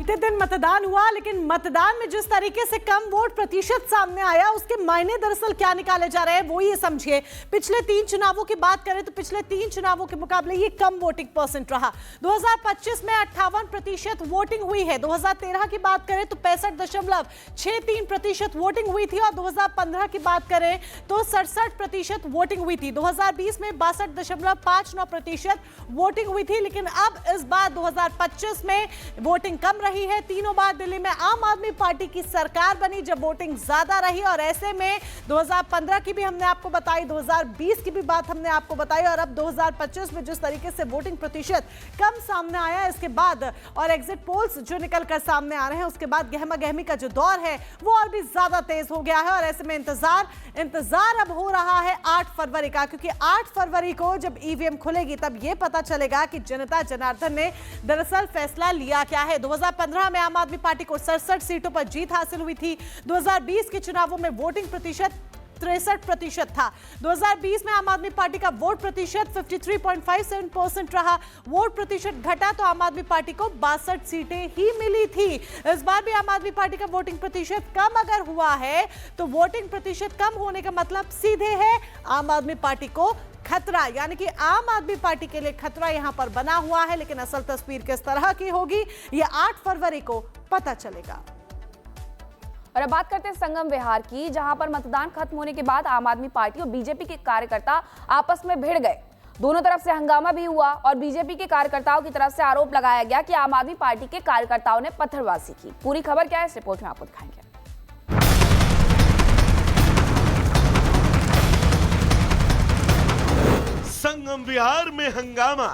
बीते दिन मतदान हुआ, लेकिन मतदान में जिस तरीके से कम वोट प्रतिशत सामने आया, उसके मायने दरअसल क्या निकाले जा रहे हैं वो ये समझिए। पिछले 3 चुनावों की बात करें तो पिछले 3 चुनावों के मुकाबले ये कम वोटिंग परसेंट रहा। 2025 में 58% वोटिंग हुई है। 2013 की बात करें तो 65.63% वोटिंग हुई थी और 2015 की बात करें तो 67% वोटिंग हुई थी। 2020 में 62.59% वोटिंग हुई थी, लेकिन अब इस बार 2025 में वोटिंग कम रही है। तीनों बार दिल्ली में आम आदमी पार्टी की सरकार बनी जब वोटिंग ज्यादा रही, और ऐसे में 2015 की भी हमने आपको बताई, 2020 की भी बात हमने आपको बताई, और अब 2025 में जिस तरीके से वोटिंग प्रतिशत कम सामने आया, इसके बाद और एग्जिट पोल्स जो निकलकर सामने आ रहे हैं, उसके बाद गहमा गहमी का जो दौर है वो और भी ज्यादा तेज हो गया है। और ऐसे में इंतजार अब हो रहा है 8 फरवरी का, क्योंकि 8 फरवरी को जब ईवीएम खुलेगी तब यह पता चलेगा कि जनता जनार्दन ने दरअसल फैसला लिया क्या है। 2015 में आम आदमी पार्टी को 67 सीटों पर जीत हासिल हुई थी। 2020 के चुनावों में वोटिंग प्रतिशत 63% था। 2020 में आम आदमी पार्टी का वोट प्रतिशत 53.57% रहा। वोट प्रतिशत घटा तो आम आदमी पार्टी को 62 सीटें ही मिली थी। इस बार भी आम आदमी पार्टी का वोटिंग प्रतिशत कम अगर हुआ है तो वोटिंग प्रतिशत कम होने का मतलब सीधे है आम आदमी पार्टी को खतरा, यानी कि आम आदमी पार्टी के लिए खतरा यहां पर बना हुआ है। लेकिन असल तस्वीर किस तरह की होगी ये 8 फरवरी को पता चलेगा। और अब बात करते हैं संगम विहार की, जहां पर मतदान खत्म होने के बाद आम आदमी पार्टी और बीजेपी के कार्यकर्ता आपस में भिड़ गए। दोनों तरफ से हंगामा भी हुआ और बीजेपी के कार्यकर्ताओं की तरफ से आरोप लगाया गया कि आम आदमी पार्टी के कार्यकर्ताओं ने पत्थरबाजी की। पूरी खबर क्या है इस रिपोर्ट में आपको दिखाएंगे। संगम विहार में हंगामा,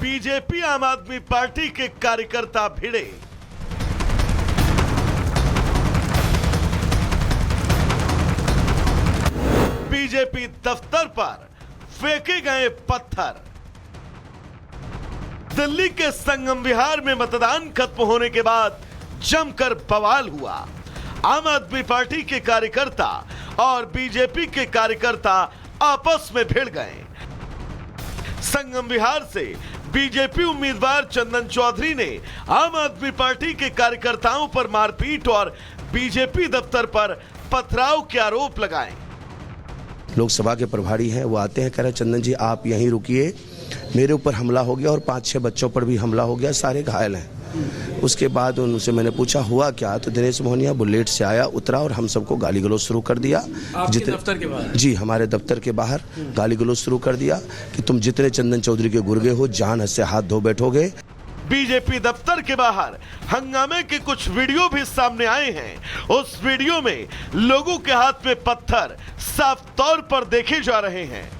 बीजेपी आम आदमी पार्टी के कार्यकर्ता भिड़े। बीजेपी दफ्तर पर फेंके गए पत्थर। दिल्ली के संगम विहार में मतदान खत्म होने के बाद जमकर बवाल हुआ। आम आदमी पार्टी के कार्यकर्ता और बीजेपी के कार्यकर्ता आपस में भिड़ गए। संगम विहार से बीजेपी उम्मीदवार चंदन चौधरी ने आम आदमी पार्टी के कार्यकर्ताओं पर मारपीट और बीजेपी दफ्तर पर पथराव के आरोप लगाए। लोकसभा के प्रभारी हैं, वो आते हैं, कह रहे चंदन जी आप यहीं रुकिए, मेरे ऊपर हमला हो गया और 5-6 बच्चों पर भी हमला हो गया, सारे घायल हैं। उसके बाद उनसे मैंने पूछा हुआ क्या, तो दिनेश मोहनिया बुलेट से आया, उतरा और हम सबको गाली गलौज शुरू कर दिया। आपके दफ्तर के बाहर? जी, हमारे दफ्तर के बाहर गाली गलौज शुरू कर दिया कि तुम जितने चंदन चौधरी के गुर्गे हो जान से हाथ धो बैठोगे। बीजेपी दफ्तर के बाहर हंगामे के कुछ वीडियो भी सामने आए हैं। उस वीडियो में लोगों के हाथ में पत्थर साफ तौर पर देखे जा रहे हैं।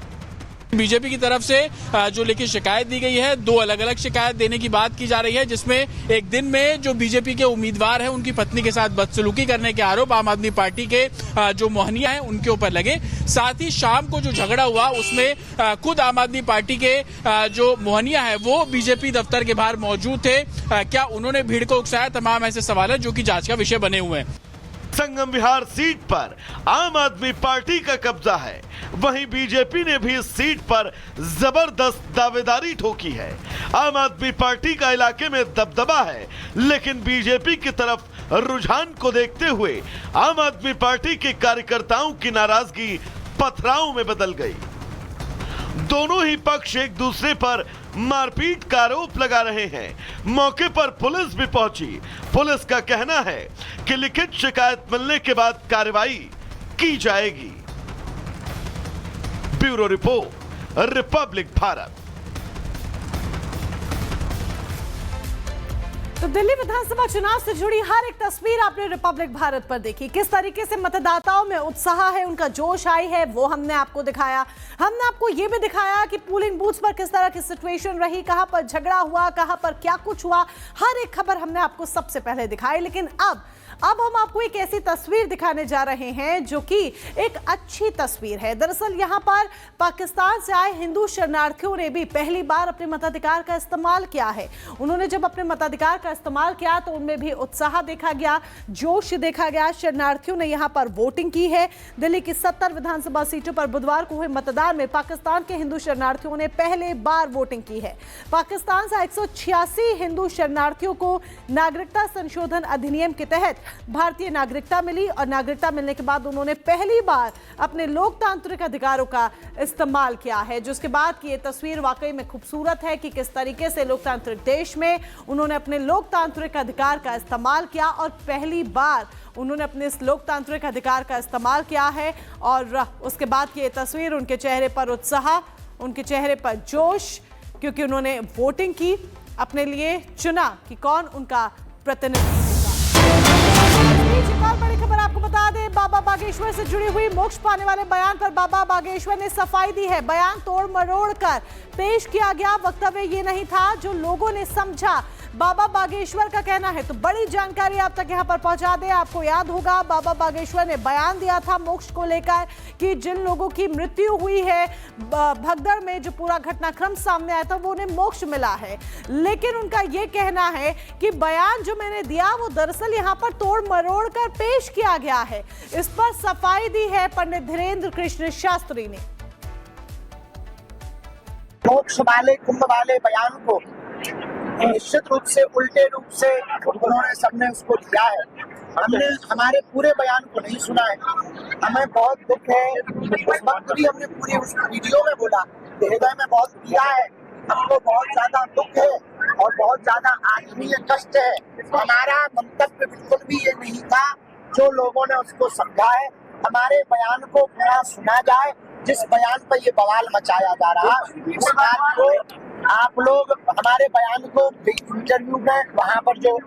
बीजेपी की तरफ से जो लेकिन शिकायत दी गई है, 2 अलग अलग शिकायत देने की बात की जा रही है, जिसमें एक दिन में जो बीजेपी के उम्मीदवार हैं उनकी पत्नी के साथ बदसलूकी करने के आरोप आम आदमी पार्टी के जो मोहनिया हैं उनके ऊपर लगे। साथ ही शाम को जो झगड़ा हुआ उसमें खुद आम आदमी पार्टी के जो मोहनिया है वो बीजेपी दफ्तर के बाहर मौजूद थे। क्या उन्होंने भीड़ को उकसाया? तमाम ऐसे सवाल है जो कि जांच का विषय बने हुए हैं। संगम विहार सीट पर आम आदमी पार्टी का कब्जा है, वहीं बीजेपी ने भी इस सीट पर जबरदस्त दावेदारी ठोकी है। आम आदमी पार्टी का इलाके में दबदबा है, लेकिन बीजेपी की तरफ रुझान को देखते हुए आम आदमी पार्टी के कार्यकर्ताओं की नाराजगी पथराव में बदल गई। दोनों ही पक्ष एक दूसरे पर मारपीट का आरोप लगा रहे हैं। मौके पर पुलिस भी पहुंची। पुलिस का कहना है कि लिखित शिकायत मिलने के बाद कार्रवाई की जाएगी। Bureau report, Republic Bharat. तो दिल्ली विधानसभा चुनाव से जुड़ी हर एक तस्वीर आपने रिपब्लिक भारत पर देखी। किस तरीके से मतदाताओं में उत्साह है, उनका जोश आई है, वो हमने आपको दिखाया। हमने आपको ये भी दिखाया कि पोलिंग बूथ्स पर किस तरह की सिचुएशन रही, कहां पर झगड़ा हुआ, कहां पर क्या कुछ हुआ, हर एक खबर हमने आपको सबसे पहले दिखाई। लेकिन अब अब हम आपको एक ऐसी तस्वीर दिखाने जा रहे हैं जो कि एक अच्छी तस्वीर है। दरअसल यहाँ पर पाकिस्तान से आए हिंदू शरणार्थियों ने भी पहली बार अपने मताधिकार का इस्तेमाल किया है। उन्होंने जब अपने मताधिकार का इस्तेमाल किया तो उनमें भी उत्साह देखा गया, जोश देखा गया। शरणार्थियों ने यहाँ पर वोटिंग की है। दिल्ली की 70 विधानसभा सीटों पर बुधवार को हुए मतदान में पाकिस्तान के हिंदू शरणार्थियों ने पहले बार वोटिंग की है। पाकिस्तान से 186 हिंदू शरणार्थियों को नागरिकता संशोधन अधिनियम के तहत भारतीय नागरिकता मिली और नागरिकता मिलने के बाद उन्होंने पहली बार अपने लोकतांत्रिक अधिकारों का इस्तेमाल किया है। जिसके बाद की ये तस्वीर वाकई में खूबसूरत है कि किस तरीके से लोकतांत्रिक देश में उन्होंने अपने लोकतांत्रिक अधिकार का इस्तेमाल किया और पहली बार उन्होंने अपने इस लोकतांत्रिक अधिकार का इस्तेमाल किया है। और उसके बाद की ये तस्वीर, उनके चेहरे पर उत्साह, उनके चेहरे पर जोश, क्योंकि उन्होंने वोटिंग की, अपने लिए चुना कि कौन उनका प्रतिनिधित्व होगा। बड़ी खबर आपको बता दें, बाबा बागेश्वर से जुड़ी हुई मोक्ष पाने वाले बयान पर बाबा बागेश्वर ने सफाई दी है। बयान तोड़ मरोड़ कर पेश किया गया वक्तव्य ये नहीं था जो लोगों ने समझा। बाबा बागेश्वर का कहना है, तो बड़ी जानकारी आप तक यहां पर पहुंचा दें। आपको याद होगा बाबा बागेश्वर ने बयान दिया था मोक्ष को लेकर कि जिन लोगों की मृत्यु हुई है भगदड़ में, जो पूरा घटनाक्रम सामने आया था, वो उन्हें मोक्ष मिला है। लेकिन उनका ये कहना है कि बयान जो मैंने दिया वो दरअसल यहां पर तोड़ मरोड़ कर पेश किया गया है। इस पर सफाई दी है पंडित धीरेन्द्र कृष्ण शास्त्री ने। मोक्ष वाले कुंभ वाले बयान को निश्चित रूप से उल्टे रूप से उन्होंने सबने उसको लिया है। हमने हमारे पूरे बयान को नहीं सुना है। हमें बहुत दुख है। उस वक्त भी हमने पूरी उस वीडियो में बोला, हृदय में बहुत पीड़ा है, हमको बहुत ज्यादा दुख है और बहुत ज्यादा आत्मीय कष्ट है। हमारा मंतव्य बिल्कुल भी ये नहीं था जो लोगों ने उसको समझा है। हमारे बयान को पूरा सुना जाए। जिस बयान पर ये बवाल मचाया जा रहा है, इस बात को आप लोग हमारे बयान को इंटरव्यू में वहाँ पर जो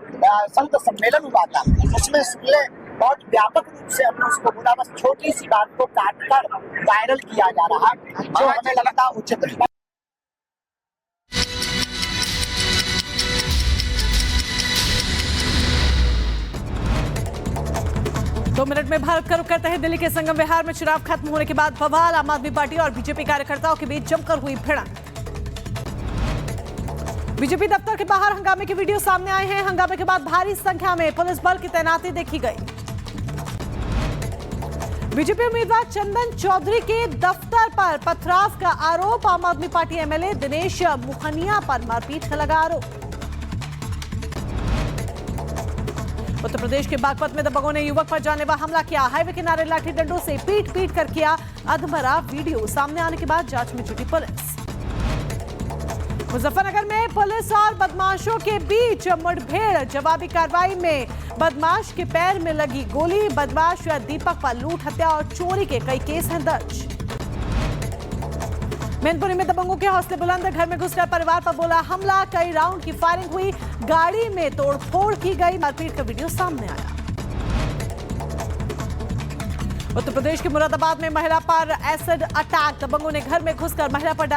संत सम्मेलन हुआ था उसमें सुन ले। बहुत व्यापक रूप से हमने उसको बोला, बस छोटी सी बात को काट कर वायरल किया जा रहा जो हमें लगता उचित नहीं। 2 मिनट में भारत का रुख करते हैं दिल्ली के संगम विहार में चुनाव खत्म होने के बाद बवाल, आम आदमी पार्टी और बीजेपी कार्यकर्ताओं के बीच जमकर हुई भिड़ंत। बीजेपी दफ्तर के बाहर हंगामे के वीडियो सामने आए हैं। हंगामे के बाद भारी संख्या में पुलिस बल की तैनाती देखी गई। बीजेपी उम्मीदवार चंदन चौधरी के दफ्तर पर पथराव का आरोप। आम आदमी पार्टी एमएलए दिनेश मुखनिया पर मारपीट का लगा आरोप। उत्तर प्रदेश के बागपत में दबंगों ने युवक पर जानलेवा हमला किया। हाईवे किनारे लाठी डंडों से पीट पीट कर किया अधमरा। वीडियो सामने आने के बाद जांच में जुटी पुलिस। मुजफ्फरनगर में पुलिस और बदमाशों के बीच मुठभेड़। जवाबी कार्रवाई में बदमाश के पैर में लगी गोली। बदमाश दीपक पर लूट, हत्या और चोरी के कई केस हैं दर्ज। मैनपुरी में दबंगों के हौसले बुलंद। घर में घुसकर परिवार पर बोला हमला। कई राउंड की फायरिंग हुई। गाड़ी में तोड़फोड़ की गई। मारपीट का वीडियो सामने आया। उत्तर प्रदेश के मुरादाबाद में महिला पर एसिड अटैक। दबंगों ने घर में घुसकर महिला पर